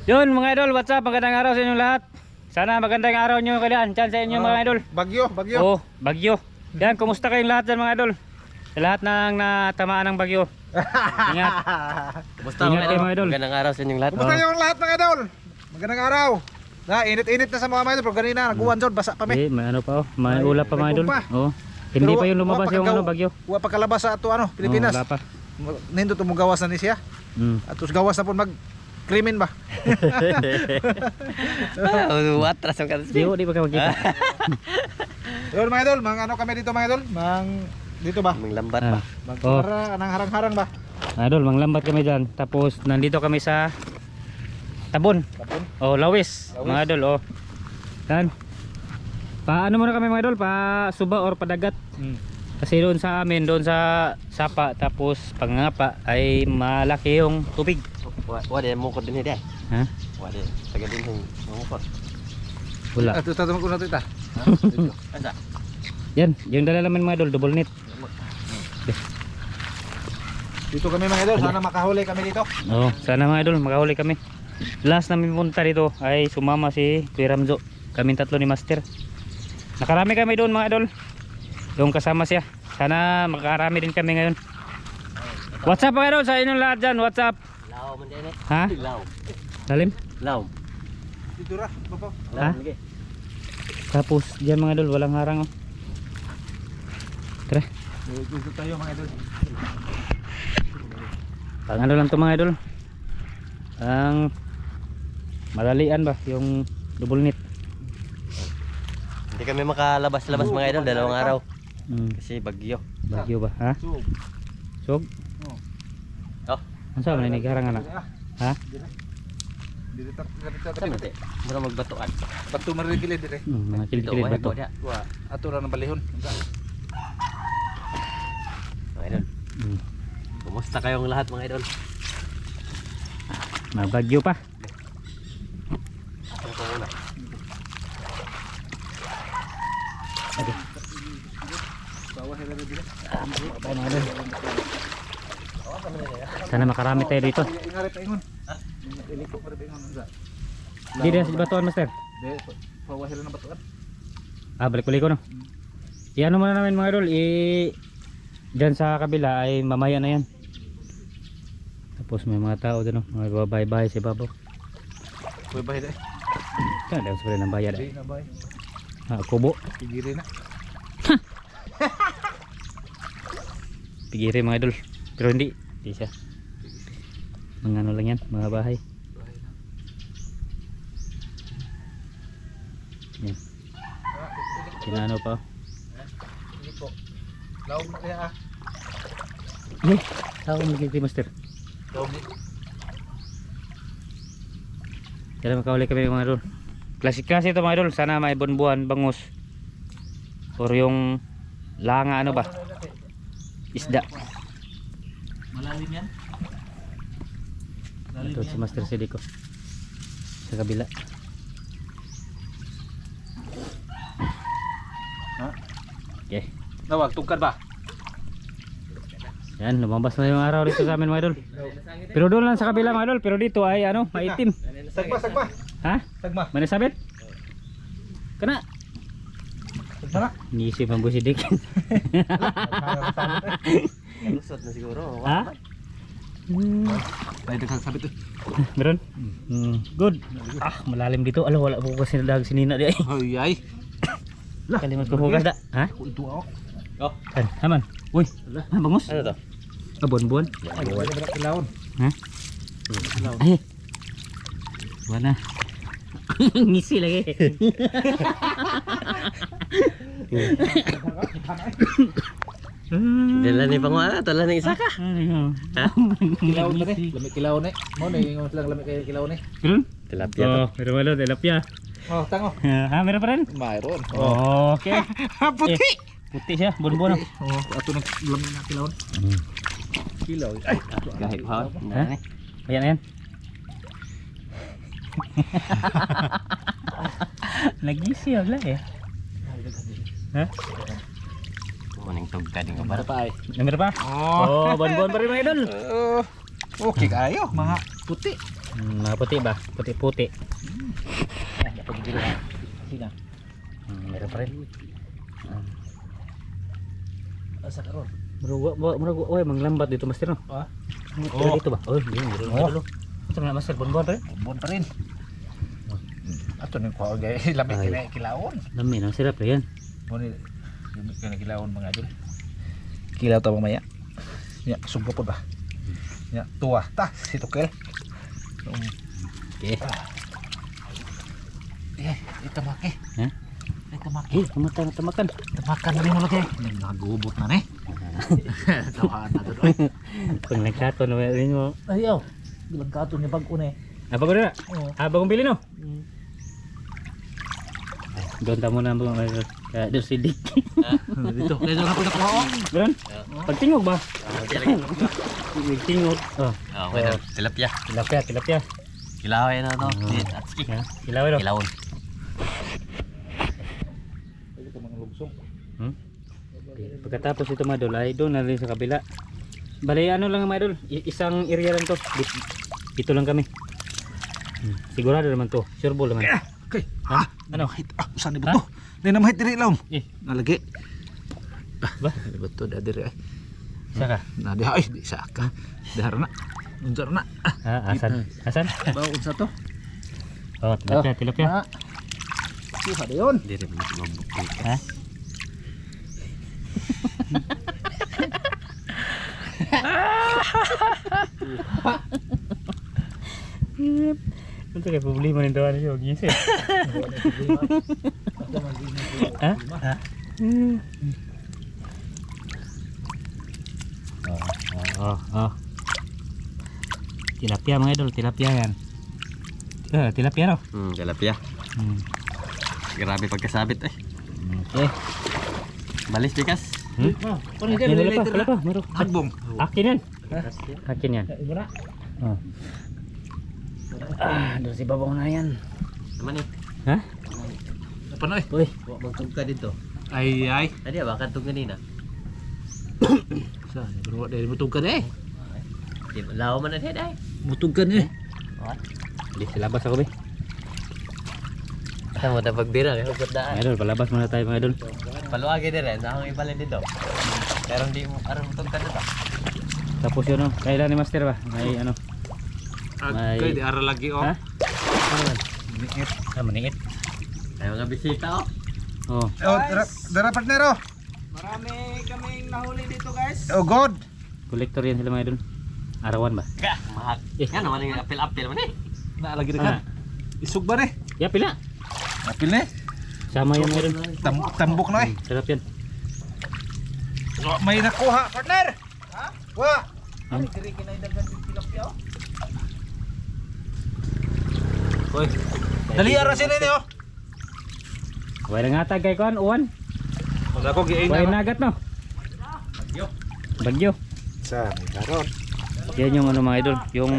Yun mga idol, what's up? Magandang araw sa inyong lahat. Sana magandang araw nyo kailan. Diyan sa inyo mga idol. Bagyo. Oo, bagyo. Yan, kumusta kayong lahat dyan mga idol? Sa lahat ng natamaan ng bagyo. Ingat. Kumusta Ingat kayo mga idol. Magandang araw sa inyong lahat. Kumusta yung lahat mga idol? Magandang araw. Init-init na sa mga idol, pero kanina naguwan dyan, basa pa May ano pa oh, may ulap pa mga idol. pa. Oo. Hindi Pero pa yung lumabas yung ano bagyo. Huwag pa kalabas sa ato Pilipinas. Wala pa. Nindot gawas na ni siya. At gawas na po krimen ba? Watras ang katas. Di ba ka magkita? Yun mga idol, kami dito mga idol? Dito ba? Manglambat pa. Para anang harang-harang ba? Idol, manglambat kami dyan. Tapos nandito kami sa Tabon. Oh, Lawis. Mga idol, oh. Yan. Paano muna kami mga idol? Pa suba or padagat. Kasi doon sa amin, doon sa sapa, tapos pangangapa ay malaki yung tubig. Wala mo ko din hindi. Ha? Wala. Taga din yung mukot. Wala. Ito tatawag ko na ito. Asa? Yan, yung dala naman mga idol, double net. Dito kami mga idol, sana makahuli kami dito. Oo, sana mga idol, makahuli kami. Last namin punta dito ay sumama si Kuya Ramzo. Kaming tatlo ni Master. Nakarami kami doon mga idol. Yung kasama siya. Sana makarami din kami ngayon. What's up mga idol sa inyong lahat dyan? What's up? Lao man din eh. Ha? Lao. Salim? Lao. Dito ra, papa. Ha? Tapos dyan mga idol, walang harang oh. Tara. Dito tayo mga idol. Pang ano lang to mga idol. Ang madalian ba yung double net. Hindi kami makalabas-labas mga idol, dalawang araw. Kasi bagyo. Bagyo ba? Ha? Sog? Oh. Ano sa maninig harang anak? Ha? Dito Sama te. Mura magbatuan. Batu marigilid dire. Mga kilid-kilid ba to? Wa, ato ra ng balihon. Mga idol. Kumusta kayong lahat mga idol? Bagyo pa. Ano ko muna? Bawah hera dire. Sana makarami tayo dito. Ingari pa ingon. Iliko pa rin ingon. Di din sa batuan Master. De, bawah hera ng batuan. Balik-balik ko no. Iano muna namin mga idol, dyan sa kabila ay mamaya na yan. Tapos may mga tao dyan, mga babae-bahay si Babo. Kuy bahid eh. Kaya daw sa ng bayad Di na bay. kubo. Pigiri na. Pigiri mga idol. Pero hindi siya. Mga ano lang yan, mga bahay. Yan. Kinano pa. Iliko. Laom na kaya ah. Tao magiging Master. Laom ni. Kaya makahuli kami mga idol. Klasik-klase ito mga idol. Sana may bunbuan, bangus. Or yung langa ano ba? Isda. Malalim yan. Ito si Master Sidiko. Sa kabila. Ha? Okay. Nawag tungkad ba? Yan, lumabas na yung araw dito sa amin mga idol. Pero doon lang sa kabila mga idol. Pero dito ay ano, maitim. Sagma. Ha? Sagma. Manisabit? Kana? Sagma na. Nisip ang busidik. Lusot na siguro. Ha? Ay, nagsasabit eh. Meron? Good. Malalim dito. Alo, wala po kasi nadag sinina di ay. Ay, ay. Kalimot ko hugas da. Ha? Ito ako. Oh. Haman. Uy. Bangus. Ano to? Buwan-buwan. Ay, wala ba kilawon? Ha? Ay. Wala. Ngisi lagi. Dala ni pangwala, dala ni isa ka. Kilawon na rin. Lami kilawon eh. Mo na yung lang lami kay kilawon eh. Meron? Tilapia to. Oh, meron wala, tilapia. Oh, tango. Ha, meron pa rin? Mayroon. Okay. Puti. Puti siya, buwan-buwan. Oh, ato nang lami na kilawon. Kilaw. Ay, Kahit pa. Ha? Ayan na yan. Nag-isi wala eh. Ha? Kuning tugtad ng Para kabar. pa ay. Number pa? Oh. Oh, buwan-buwan pa rin mga idol. Okay kayo, mga puti. Mga puti ba? Puti-puti. Dapat dito ha. Sina. Meron pa rin. Asa karon? Murag manglambat dito master no. Ah. Oh. Dito ba? Oh, yun, meron dito. Ito na master, bonbon pa rin. Bon pa rin. Ato ni ko gay lamig Ay. kina kilaon. Dami na, sirap na yan. Mo ni lamig kina kilaon mga idol. Kilaw ta mamaya. Ya, sugpo po ba? Ya, tuwa ta si Tukel. Okay. Ito make. Ha? Ito make. Eh, kumata na tamakan. Tamakan na mo lagi. Nagubot na ni. Tawahan na doon. Pag nagkato na rin mo. Ayaw. Bilagkato ni bag una eh. Bago na. Oo. Bagong bili no. Doon tamo na mga doon si Dick. Dito. Dito na po nakuha oh. Doon? Pagtingog ba? Pagtingog. Oh. Oh, well, tilapia. Tilapia. Kilawin na to. Atski. Ilaw ito. Kilawon. Ito mga lugsong. Pagkatapos ito mga idol ay doon na rin sa kabila. Bali ano lang mga idol, isang area lang to. Dito lang kami. Sigurado naman to. Sure ball naman. Okay. Ha? Ano? Saan ni to? Di na mahit diri lang. Eh, Nalagi. ba? Di ba to diri ay. Saka. Na di ay di saka. Dahar na. Unjar na. Asan? Asan? Ba unsa to? Oh, tilapia. Siya da yon. Diri mo mabuk. Ha? Ito kayak problema nih doang sih, gini sih. Hah? Oh. Tilapia mga idol, tilapia yan. Tilapia no? Tilapia. Grabe pagkasabit eh. Okay. Balis dikas. Wala pa, meron. Hagbong. Akin yan. Akin yan. Ibu na. Oh. Doon si babong na yan. Naman eh. Ha? Apa na eh? Uy. Magtug ka dito. Ay ay. Tadi ba kantog kanina? Sa, bro, dari mutugkan eh. Di lawa man na ay. Mutugkan eh. Di silabas ako be. Sa mo ta pagbira kay hugot Mga daan. idol, palabas muna tayo mga idol. Paluagi dire na akong ibalin dito. Pero hindi mo aron mutug ka dito. Tapos yun, no? Kailan ni Master ba? May ano? May- Kay di ara lagi oh. Ha? Ano man? Niit. Maniit. Ay mga bisita oh. Oh. Oh, dara partnero. Marami kaming nahuli dito guys. Oh god. Kolektor yan sila mga idol. Arawan ba? Ka, mahal. Yan naman yung apil-apil man eh. Na lagi ka. Isug ba ni? Ya pila. Apil ni. Sama yan mga idol. Tambok na eh. Sarap yan. Oh, may nakuha partner. Ha? Wa. Ano? Diri kinaidagan yung tilapia oh. Oy. Dali ara sila ni oh. Wala nga tagay ko uwan. Wala ko giing Wala na. nagat no. Bagyo. Sa karon. Yan yung ano mga idol. Yung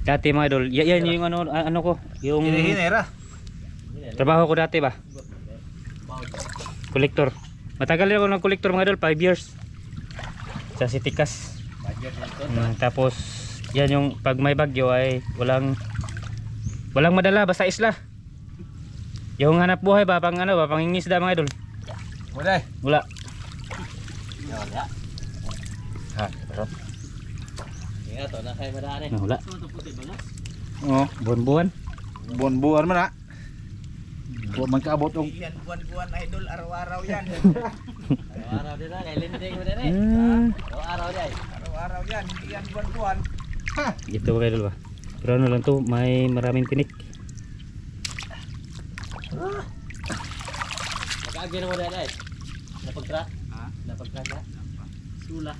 dati mga idol. Yan yung ano ko. Yung Hinihinera. trabaho ko dati ba? Kolektor. Matagal rin ako ng kolektor mga idol. 5 years. Sa Sitikas. Tapos yan yung pag may bagyo ay walang madala basta isla. Yung hanap buhay ba pang ano ba pangingisda mga idol? Wala. Wala. Ha, karon. Nga to na kay madaan eh. Wala. Oh, Buwan-buwan. buwan-buwan man na. Wa man kaabot og Yan buwan-buwan idol araw-araw yan. Araw din na kay linding mo din eh. Araw din. Araw-araw yan, hindi yan buwan-buwan. Ito ba idol ba? Pero ano lang to, may maraming tinik. Pag-agi mo din eh. Napagtra? Ha? Napagtra ka? Sula.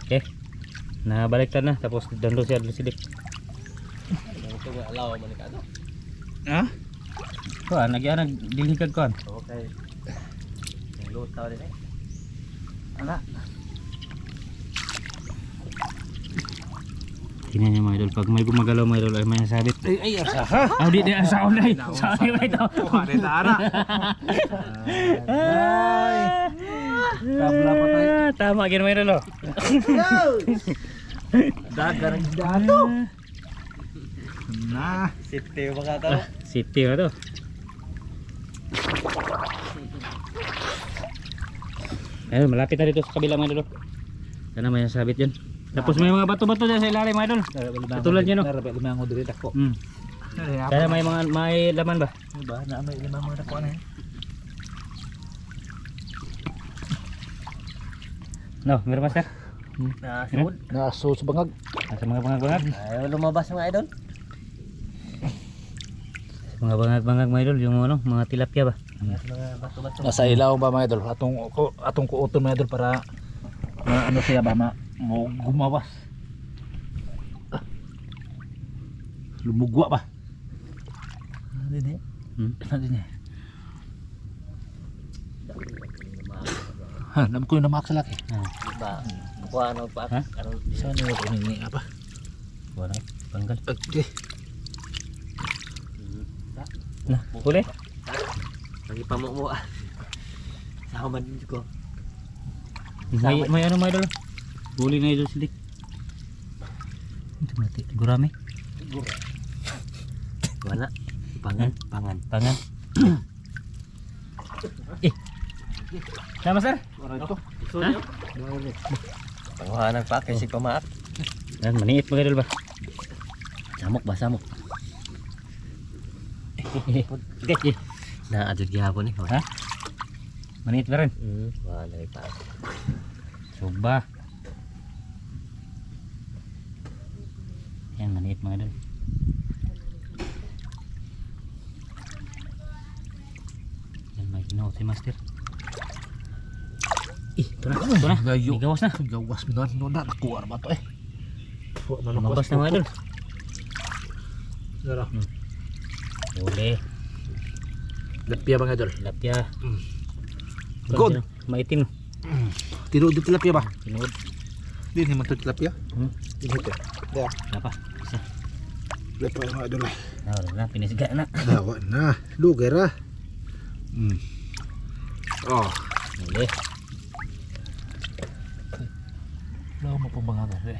Okay. Nabaliktad na tapos doon si Adlo Sidik. Ito nga alaw man ka no. ha? Kuan nagdilikad kuan. Okay. Lutaw din eh. Ana. Tingnan niyo mga idol, pag may gumagalaw mga idol ay may nasabit. Ay asa ha. Oh, di asaon ay. Sorry ba ito? Kuha ni ana. Tabla pa tayo. Tama gin mga idol oh. Dagan ang dato. Na. Safety yung mga tao. Safety na to. Ayun, malapit na dito sa kabila mga idol. Sana may nasabit yun. Tapos may mga bato-bato dyan sa ilalim mga idol. Katulad yun, no? Narabi limango diri dako. Kaya may laman ba? Ba na may limango dako na. No, meron master? Nasunod. Naso sa bangag. Sa mga bangag-bangag. Ayaw lumabas mga idol. Sa mga bangag-bangag mga idol, yung ano, mga tilapia ba? Mga bato-bato. Nasa ilaw ba mga idol? Atong kuoton mga idol para ano siya ba mo gumawas. Lumugwa ba? Hindi. Hindi. Ha, nam ko yung namak sa laki. Diba? Kuha ano pa? Ha? Ano? Saan yung ini apa? Wala, panggal. Okay. Na, huli? Lagi pamukmo ah. Sama din ko. May ano mga idol? Huli na idol silik. Ito mati, gurami. Wala. Pangan. Tangan. Sama sir? Ito. Ha? Panguhanan pa kasi pamaak. Yan, maniit mga idol ba? Samok ba? Samok. Okay. Naadjud gihapon eh. Ha? Maniit ba rin? Wala pa. Suba. Yan, maniit mga idol. Yan, may ginawa si master. Ito na. Gayo. May gawas na. Gawas mo na nakuha ba to eh. Lumabas na mga idol. Dara. Huli. Lapia mga idol. Tilapia. Good. Maitim. Tinuod yung tilapia ba? Tinuod. Di naman to tilapia. Tinuod to. Daya. Apa? Isa. Lapia mga idol eh. Wala na. Pinisiga na. Dawa na. Lugay ra. Oh. Huli. Lawa mo pong mga gari.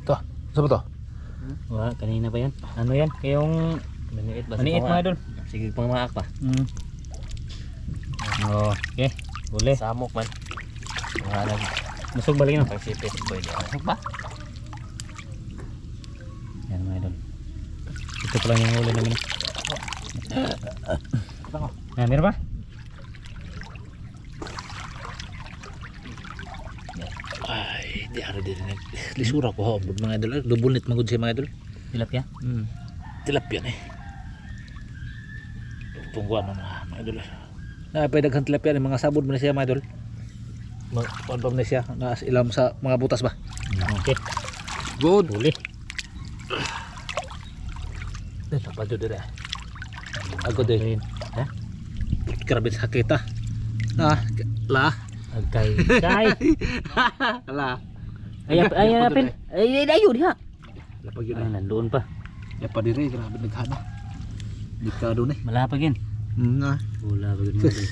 Ito. Saan ba to? Wah, kanina pa yan. Ano yan? Kayong Maniit ba? maniit mga idol. Sige pamaak pa. Oh, okay. Huli. Samok man. Panguhanan. Masog balik no. Pang sipit pwede. Samok ba? Yan mga idol. Ito pala yung huli namin. Meron ba? Ay, di hari din. Lisura ko ha. Mga idol. Lubunit magod siya mga idol. Tilapia? Tilapia na eh. Tungguan na mga idol. Napay tilapia ni mga sabod mo na siya mga idol. Kuan pa mo na siya. Naas ilam sa mga butas ba? Okay. Good. Huli. Ito pa dito dito. Ako din. Ha? Karabit sakit ah. La. Agkay. Kay. La. Ay, napin. Ay, dayo diha. Lapag yun Ay, eh. nandoon pa. Ya pa diri grabe naghana. Dikado na eh. Malapag yan. Nga. Wala pa gud mga idol.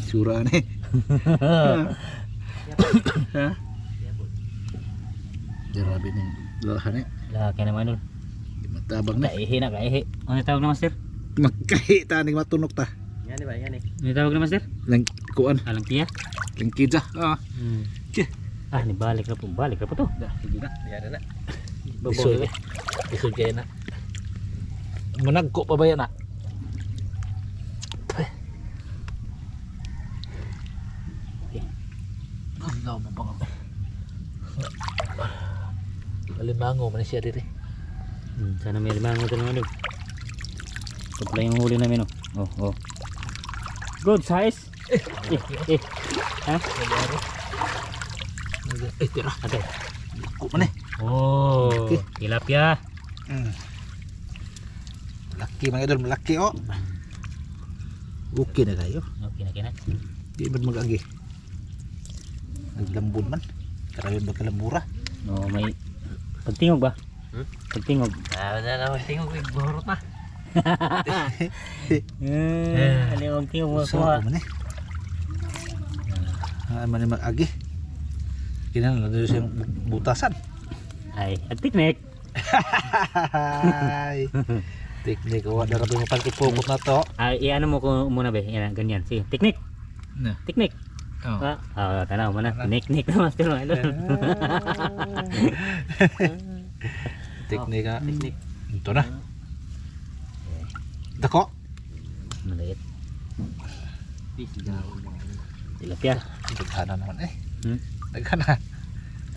Sura na eh. Ha? Grabe ng lahan eh. Laki na mga idol. Matabang na. Kaihi na, kaihi. Ano tawag na master? Magkahi ta ning matunok ta. Yan di ba? Yan eh. Ano tawag na master? Lang kuan, Alang tiya. lang kidsa. Tiyah. Ah, ni balik na po. Balik na po to. Dah, sige na. Yan na. Isod. Isod kaya na. Managko pa ba yan na? Ang law mo bang Alimango man siya dito. Sana may limango ito mga idol. Ito pala yung huli namin oh. Oh. Good size. Ha? Tira. Ate. Ko man eh. Oh, Okay. tilapia. Malaki mga idol, malaki oh. Okay na kayo. Okay na kina. Di ba mag-agi? Naglambon man. Karami ba kalambura? No, may pagtingog ba? Pagtingog. Ah, wala na. Tingog. Buhurot na. Aliwag kayo mo Sa kuha. ako man eh. Man yung mag-agi. Kinan na doon siyang butasan. Ay, at picnic. Ay. Teknik ko na rabi mo pagkipukot na to. Ay, iano mo ko muna be. Yan, ganyan. Sige, teknik. Na. Teknik. Oh. Tanaw mo na. Teknik na master mga idol. Teknik ha. Teknik. Ito na. Dako. Maliit. Peace down. Tilapia. Daghana naman eh. Daghana. Daghana.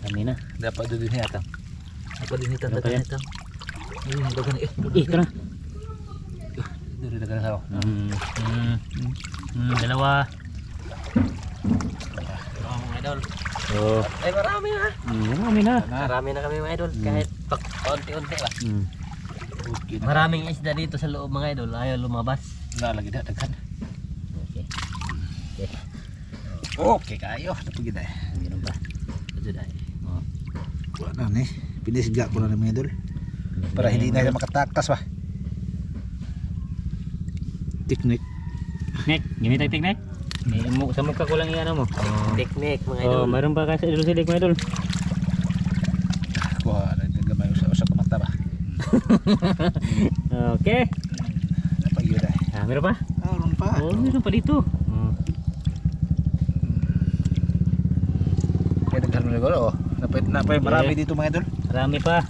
Kami na. Dapat doon din yata. Dapat din yata. Ano pa yan? Daghana eh. Ito na. Dari daghana sa. Dalawa. Mga idol. Oh. Ay, marami na. Marami na. Marami na kami mga idol. Kahit paunti-unti ba. Maraming isda dito sa loob mga idol. Ayaw lumabas. Lagi na daghan. Okay. Okay kayo. Napagid ay. Ganun ba? Ito dahil. Wala na eh. Pinisga ko na ng mga idol. Para hindi na makatakas ba. Teknik. Teknik. Gamit tayo teknik. Sa mukha ko lang iyan mo. Teknik mga idol. Oh, mayroon pa kasi idol silik mga idol. Kuha na gamay usa ka mata ba. Okay. Napagid ay. Meron pa? Meron pa. Oh, meron pa dito. Kaya daghan mo siguro oh. Napay marami dito mga idol. Marami pa.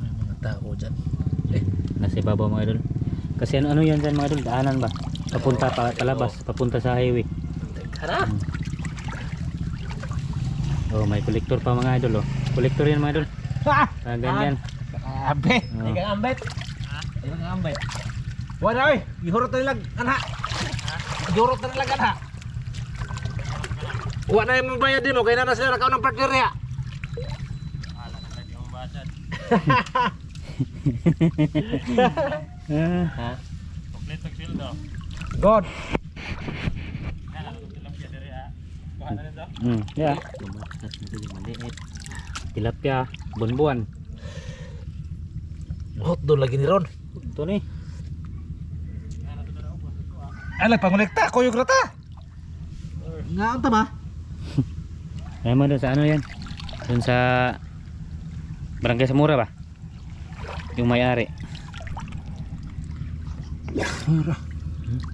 May mga tao dyan. Nasa ibabaw mga idol. Kasi ano yan dyan mga idol? Daanan ba? Papunta palabas, papunta sa highway. Harap. Oh, may kolektor pa mga idol oh. Kolektor yan mga idol. Ganyan. Abe. Oh. Hindi ka ambet. Hindi ka ambet. Wala oy, gihurot na nilag anha. Gihurot na nilag anha. Wa na yung bayad din mo kay na sila nakaw ng partner niya. Ha? God. Yeah. Tumakas na sila maliit. Tilapia, buwan-buwan. Hot do lagi ni Ron. Ito ni. Ala pangolekta ko yung rata. Nga anta ba? Ayan mo doon sa ano yan? Doon sa Barangay Samura ba? Yung may-ari.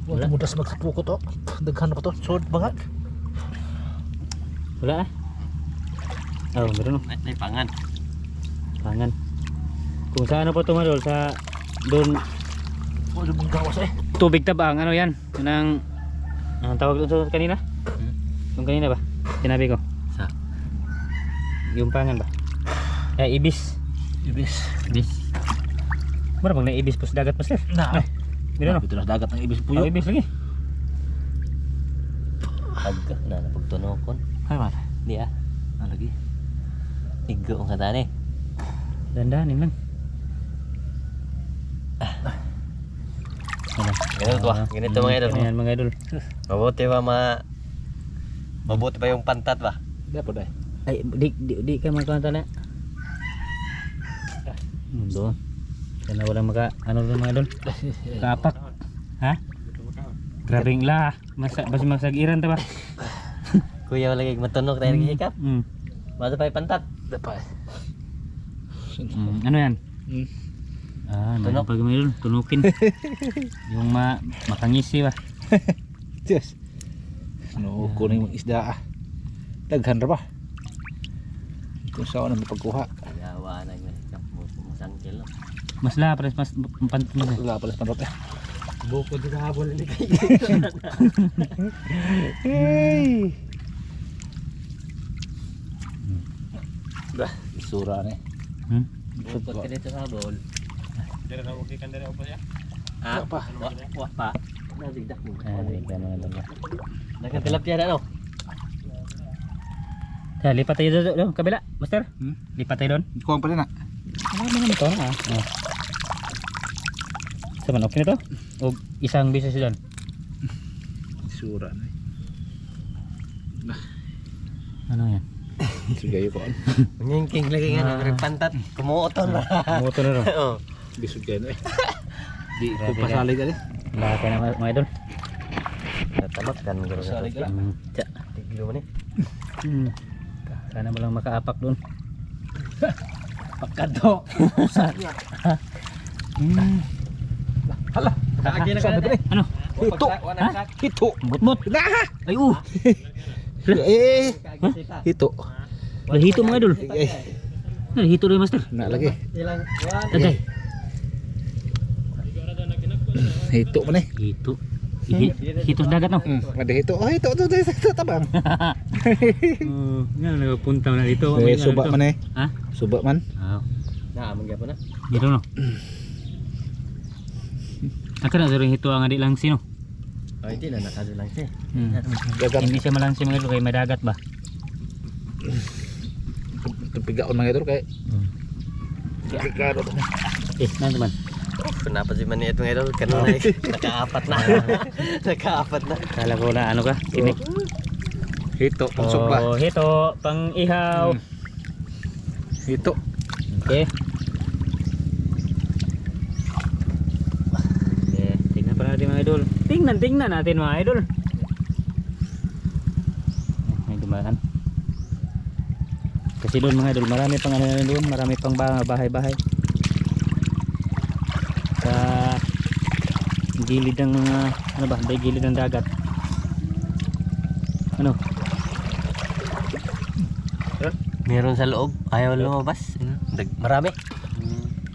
Wala mudas magsapuko to. Daghan pa to. Sod bangat. Wala na. Oh, meron no. May pangan. Pangan. Kung sa ano pa ito mga idol, sa doon Wala mong gawas eh. tubig tabang, ano yan? Yun ang tawag doon sa kanina? Yung kanina ba? Sinabi ko. Sa? Yung pangan ba? Ibis. Ibis. Ibis. Mara pag na-ibis po sa dagat pa sir. Na. Meron no? Ito na dagat ng ibis Oh, puyo. ibis lagi. Agka na napagtunokon. Hay man. Di ah. Lagi. Igo ang katani. Dandanin lang. Ganito to ah. Ganito mga idol. Ganyan mga idol. Mabuti ba mabuti pa yung pantat ba? Dapat ay. Ay, di ka magkanta na. Doon. Sana walang ano doon mga idol. Kapak. Ha? Grabing la. Basi masagiran ta ba? Kuya wala kayong matunok tayo nagkikap. Mabuti pa yung pantat. Dapat. Ano yan? Tunok. Pag mga idol, tunukin. Yung makangisi ba? Yes. Ano ko na yung isda ah. Daghan ra ba? Kung saan na pagkuha. Yawa na yung nagkikap mo. Masangkil no? Mas lapres, mas pantin na. Wala pala sa panot eh. Bukod sa habol ni kayo. Hey. Dah, isura ni. Bukod ka dito sa habol. Ah, pa. Wah pa. Nadigdak mo. Ay, kaya mga idol. Nagkatilapia na no? Kaya lipat tayo doon, kabila, master. Lipat tayo doon. Kuwang pa rin na. Marami naman ito, ha? Oh. Saman, okay na to? O isang bisis doon? Isura ni. Ano yan? Sige po. Ngingking lagi nga ng pantat. Kumuoton ba? Moto na ro. Oo. Bisog kayo na eh. Di ko Grabe pasalig ka eh. Laki na mga idol. Tatamak kan garo. Salig ka. Tsa, tiglo man eh. Sana mo lang makaapak doon. Pagkado. Hala. Lagi na Sabi ka ko eh. Ano? Hito. Ha? Hito. Butmot. Ay Eh. Hito. Lahito mga idol. Eh. Lahito rin master. Na lagi. Ilang one. Tagay. Hito man eh. Hito. Hito sa dagat no. Ada hito. Oh hito to tabang. Oh, nga nagapunta na dito. Eh suba man eh. Ha? Suba man. Ah, Na, mangga pa na. dito no. Akan na rin hito ang adik lang sino. Oh, hindi na nakado lang siya. Dagat. Hindi siya malangsi mga idol kay may dagat ba? Pigaon mga ito kay. Pigado to. Naman. Kenapa sih man itu idol? Kanina nakaapat na. Nakaapat na. Kala ko na ano ka? Tinik. Hito pang suba. Oh, hito pang ihaw. Hito. Okay. Okay, tingnan pa natin mga idol. Tingnan natin mga idol. May dumaan. Kasi doon mga idol, marami pang ano na doon, marami pang bahay-bahay. Sa gilid ng mga ano ba, may gilid ng dagat. Ano? Meron sa loob. Ayaw lumabas. Marami.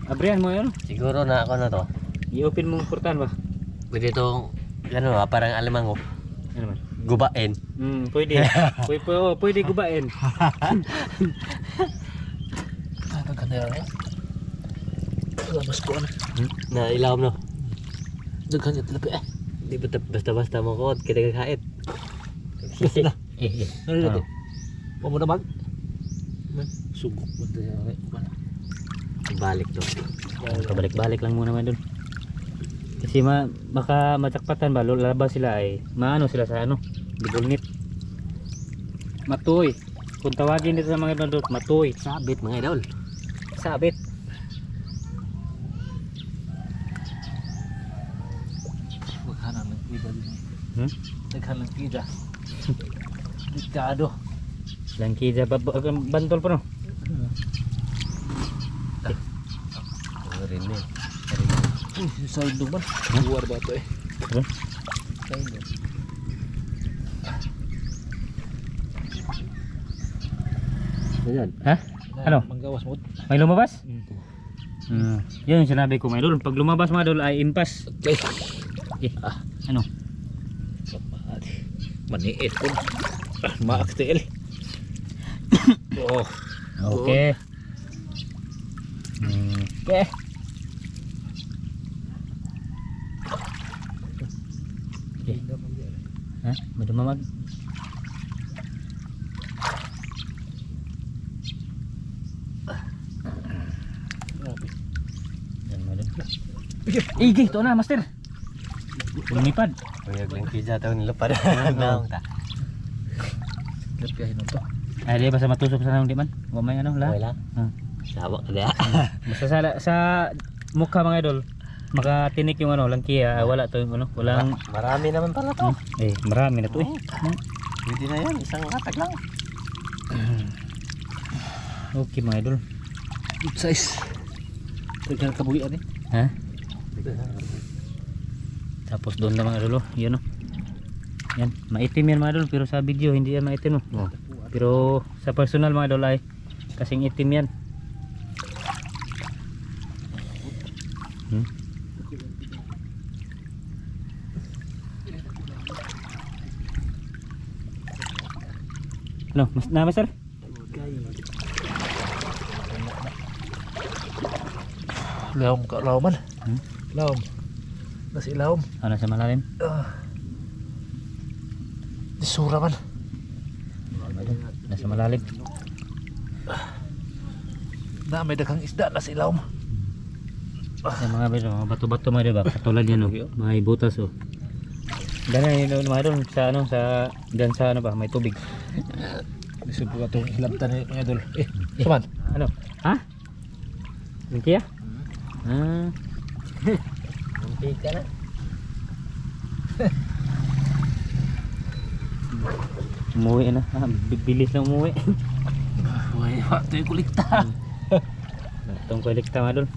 Abrihan mo yun. Siguro na ako na to. I-open mong portal ba? Pwede itong ano ba, parang alimango. Ano man? Gubain. Pwede. Pwede gubain. Ang ganda yan eh. Labas ko na. Na ilawom no. Daghan yung talapi eh. Hindi basta-basta mo ko. Kita kakait. Sisi na. Oh. Ano mo na bag? Sugok mo tayo. Balik to. Pabalik-balik lang muna man doon. Kasi baka matakpatan ba, lalabas sila ay maano sila sa ano, bigulnit. Matoy. Kung tawagin dito sa mga doon, matoy. Sabit mga idol. Sabit. Maghanan ng kida din. Naghanan ng kida. Dikado. Langkija bantol pa no. Rin eh. Sa indong man. Luar ba ito eh. Sa indong. Ganyan. Ha? Ano? Manggawas mo. May lumabas? Yun yung sinabi ko mga idol. Pag lumabas mga idol ay impas. Okay. Ano? Maniit po. Maaktil. Oh. Okay. Okay. Ha? Madumamag. Yan mga idol. Igi, ito na master. Lumipad. Kuyag lang kija tayo nila para. Naong ta. Lapiahin mo to. Ay, di ba sa matusok sa nang di man? Huwag may ano, Okay la? lang. Ah. Sabak na. Basta sa mukha mga idol, makatinik yung ano, langkiya, wala to yung ano, walang, Marami naman pala to. marami na to eh. Pwede na yan. Isang katag lang. Okay mga idol. Good size. Taghan kabuhian eh. Ha? Tapos doon na mga idol, oh, yun oh. Yan, maitim yan mga idol, pero sa video hindi yan maitim oh. Pero sa personal mga idol ay kasing itim yan. Ano, na master? Lawom ka, lawman. Lawom. Nasi lawom. Ano sa malalim? Disura man. Nasa malalim. Na may daghang isda nasi lawom. Sa mga bato-bato mga diba? Katulad yan oh. Mga ibutas oh. Ganyan yun mga idol sa ano, sa dyan sa ano ba, may tubig. Nisubo ka itong hilabtan ni mga idol. Saman. Ano? Ha? Lingki ah? Ah. Munti ka na. Umuwi na. Bilis na umuwi. Uy, ito yung kulikta. Itong kolekta mga idol.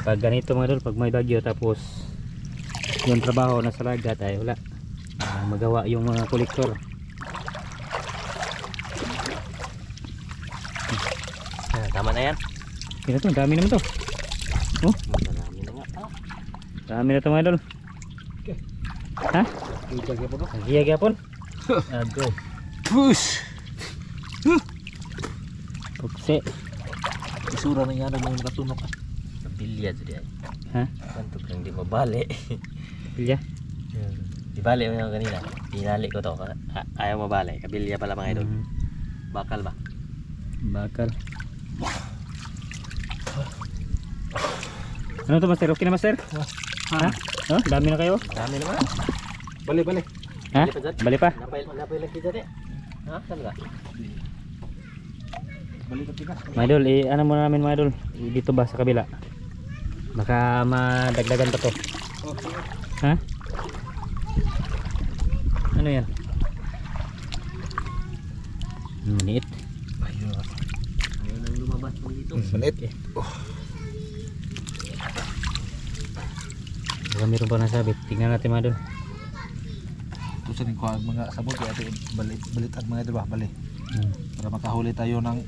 Pag ganito mga idol, pag may bagyo tapos yung trabaho nasa lagat ay wala. Magawa yung mga kolektor. Tama na yan. Kaya to, dami naman to. Oh, Marami na nga. dami na to mga idol. Okay. Ha? Kita ka po no? Nagiya gyapon. Ago. Push! Pukse. Isura na nga ng mga nakatunok. Bilya to di ay. Ha? Kanto kang di mabali. Pilya. Di bali mo yung kanina. Tinali ko to. Ayaw mabali. Kabilya pala mga idol. Mm, Bakal ba? bakal. Ano to master? Okay na master? Ha? Oh, dami na kayo? Dami naman. Bali, bali. Ha? Bali pa? Napay lang kita di. Ha? Saan ka? Bali ka tika. Mga idol, ano muna namin mga idol? Dito ba sa kabila? Baka madagdagan pa to. Ha? Ano yan? Maliit. Ayun. Ayaw nang lumabas mo dito. Manit. Baka meron pa nasabit. Tingnan natin mga idol. Ito sa ko ang mga sabog kaya ito balitan mga idol ba? Bali. Hmm. Para makahuli tayo ng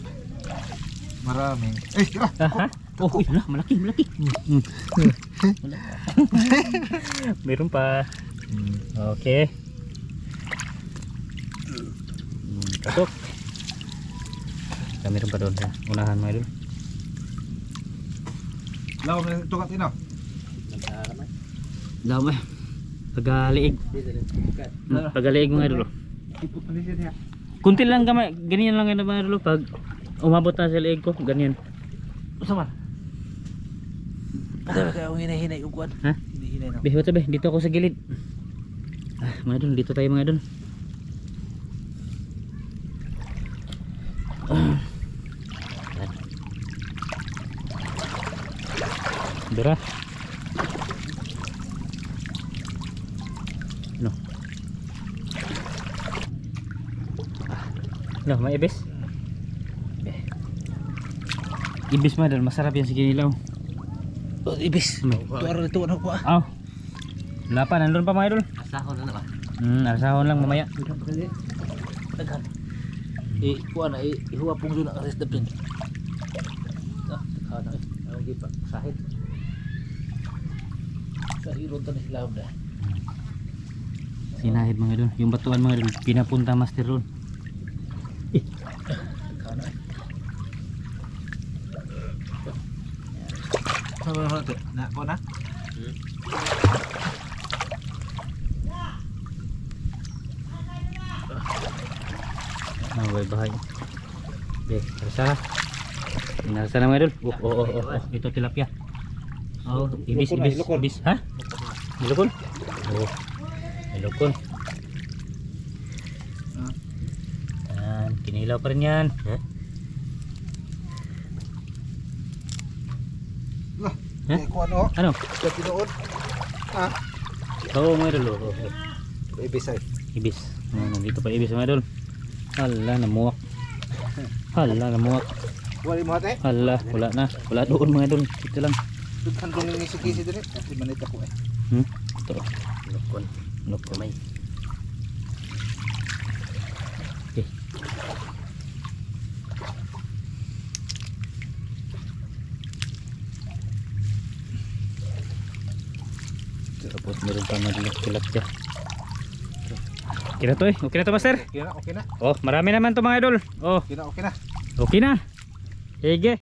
maraming. Tira! Ha? Oh, uy, hala, malaki, malaki. Meron pa. Okay. Pasok. Meron pa doon sa unahan mga idol. Lawa mo na tukat ino. Nagkakaman. Dami. Pagaliig. Dito lang. Pagaliig mga idol. Ipot na siya. Kunti lang gamay, ganyan lang yan mga idol. Pag umabot na sa liig ko, ganyan. Sama. Ada kaya ang hinay-hinay ugwan. Ha? Hinay na. Beh, what's dito ako sa gilid. Mga idol, dito tayo mga idol. Dira. No. No, may ibis. Ibis mga idol, masarap yan sa ginilaw. Oh, ibis. Tuwara nito ano ko ah. Aw. Wala pa, nandun pa mga idol. Asahon na naman. Arsahon lang mamaya. Taghan. Kuha na ihuwa pong doon ang aris dapin. Taghan na. Ang gipa sahid. Sa hiro to na sila na. Sinahid mga idol. Yung batuan mga idol, pinapunta master ron. Taghan na. Sama na ito. Na ko na. Bye bye. Be, arsa. Inarsa na mga idol. Oh. Ito tilapia. Oh, ibis. Ha? Ilokon? Oh. Ilokon. Kinilaw pa rin yan. Ha? Lah. Ha? Kuha no. Ano? Sa tinuod. Ah. Oo mga idol. Ibis ay. Ibis. Nandito pa ibis mga idol. Hala, namuwak. Wali mo ate. Hala, wala na. Wala doon mga idol. Ito lang. Dughan dong ni sikisi dire. Di manit ako eh. Ito. Lukon. Lukon. Kamay. Okay. Tapos meron pa tilapia. Okay na to eh. Okay na to master. Okay na. Oh, marami naman to mga idol. Oh, Okay na. okay na. Sige.